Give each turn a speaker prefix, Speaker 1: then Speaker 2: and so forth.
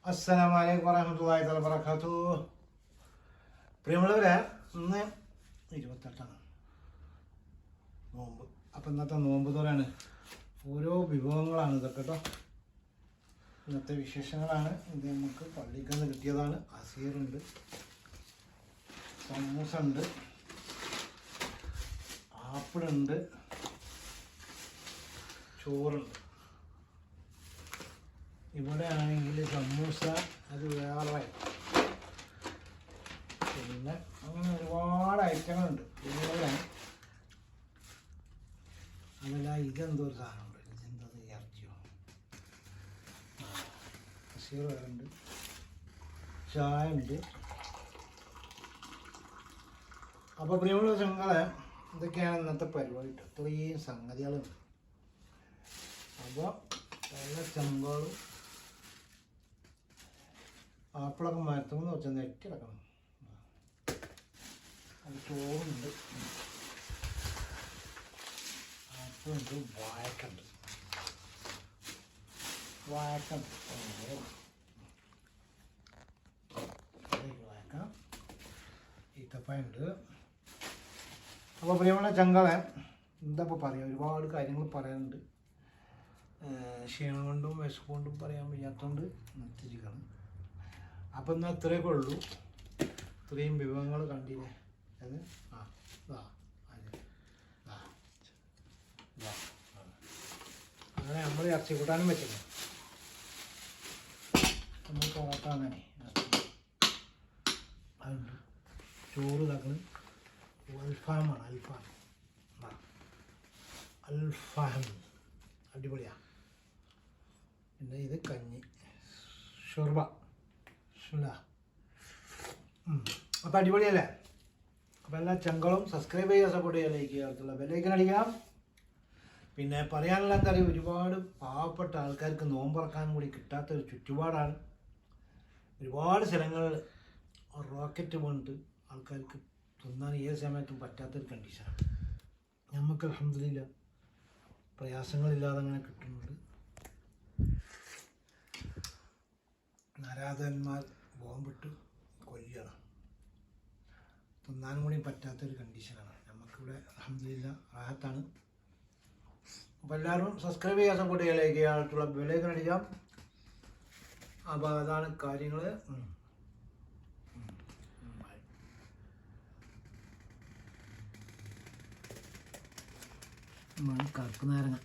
Speaker 1: അസ്സലാമു അലൈക്കും വറഹ്മത്തുള്ളാഹി വബറകാതുഹു. പ്രിയമുള്ളവരെ, ഇന്ന് 28 നോമ്പ്. അപ്പം ഇന്നത്തെ നോമ്പ് തുറയാണ്. ഓരോ വിഭവങ്ങളാണ് ഇതൊക്കെ കേട്ടോ. ഇന്നത്തെ വിശേഷങ്ങളാണ്. ഇത് നമുക്ക് പള്ളിയിൽ നിന്ന് കിട്ടിയതാണ്. അസീറുണ്ട്, സമൂസ ഉണ്ട്, ആപ്പിളുണ്ട്, ചോറുണ്ട്. ഇവിടെ ആണെങ്കിൽ സമൂസ അത് വേറെ, പിന്നെ അങ്ങനെ ഒരുപാട് ഐറ്റങ്ങളുണ്ട്. ഇതുപോലെ അതല്ല, ഇതെന്തോ ഒരു സാധനമുണ്ട്. ഇതെന്തത് ഇറച്ചിയോ? അസീർ വേറെ ഉണ്ട്, ചായ ഉണ്ട്. അപ്പോൾ പ്രിയമുള്ള ചങ്ങളെ, ഇതൊക്കെയാണ് ഇന്നത്തെ പരിപാടി. ഇത്രയും സംഗതികളുണ്ട്. അപ്പോൾ നല്ല ചെമ്പോളും ആപ്പിളൊക്കെ മരത്തുമെന്ന് വെച്ചാൽ നെറ്റിടക്കണം. അത് ചോറുണ്ട്, ആപ്പിളുണ്ട്, വാഴക്കുണ്ട്, വാഴക്ക ഈത്തപ്പഴുണ്ട്. അപ്പോൾ പ്രിയമുള്ള ചങ്കളെ, എന്താ ഇപ്പോൾ പറയുക, ഒരുപാട് കാര്യങ്ങൾ പറയാനുണ്ട്. ക്ഷീണം കൊണ്ടും വിശപ്പ് കൊണ്ടും പറയാൻ വയ്യാത്തതുകൊണ്ട് നിർത്തിയിരിക്കണം. അപ്പം എന്നാൽ ഇത്രയൊക്കെ ഉള്ളൂ. ഇത്രയും വിഭവങ്ങൾ കണ്ടില്ലേ? അത് അങ്ങനെ നമ്മൾ ഇറച്ചി കൂട്ടാനും വെച്ചില്ല. നമ്മൾ പൊറോട്ട അങ്ങനെ അതുണ്ട്. ചോറ് ഇതാക്കണം. അൽഫാമാണ്. അൽഫാം അടിപൊളിയാണ്. പിന്നെ ഇത് കഞ്ഞി, ഷുർബ. അപ്പം അടിപൊളിയല്ലേ? അപ്പം എല്ലാ ചങ്കളും സബ്സ്ക്രൈബ് ചെയ്യുക, സപ്പോർട്ട് ചെയ്യുക, ലൈക്ക് ചെയ്യുക, അടുത്തുള്ള ബെല്ലൈക്കൻ അടിക്കാം. പിന്നെ പറയാനുള്ള എന്താ പറയുക, ഒരുപാട് പാവപ്പെട്ട ആൾക്കാർക്ക് നോമ്പറക്കാൻ കൂടി കിട്ടാത്തൊരു ചുറ്റുപാടാണ്. ഒരുപാട് സ്ഥലങ്ങളിൽ റോക്കറ്റ് വീണിട്ട് ആൾക്കാർക്ക് തിന്നാൻ ഏത് സമയത്തും പറ്റാത്തൊരു കണ്ടീഷനാണ്. നമുക്ക് അൽഹംദുലില്ലാ പ്രയാസങ്ങളില്ലാതെ അങ്ങനെ കിട്ടുന്നുണ്ട്. നരാധന്മാർ ബോംബിട്ട് കൊല്ലുകയാണ്. തിന്നാനും കൂടി പറ്റാത്തൊരു കണ്ടീഷനാണ്. നമുക്കിവിടെ അൽഹംദുലില്ലാ റാഹത്താണ്. അപ്പോൾ എല്ലാവരും സബ്സ്ക്രൈബ് ചെയ്യാൻ, സപ്പോർട്ട് ചെയ്യുക, ലൈക്ക് ചെയ്യുക, അടുത്തുള്ള ബെല്ലൈക്കൻ അടിക്കാം. അപ്പോൾ അതാണ് കാര്യങ്ങൾ. കറുപ്പ് നാരങ്ങ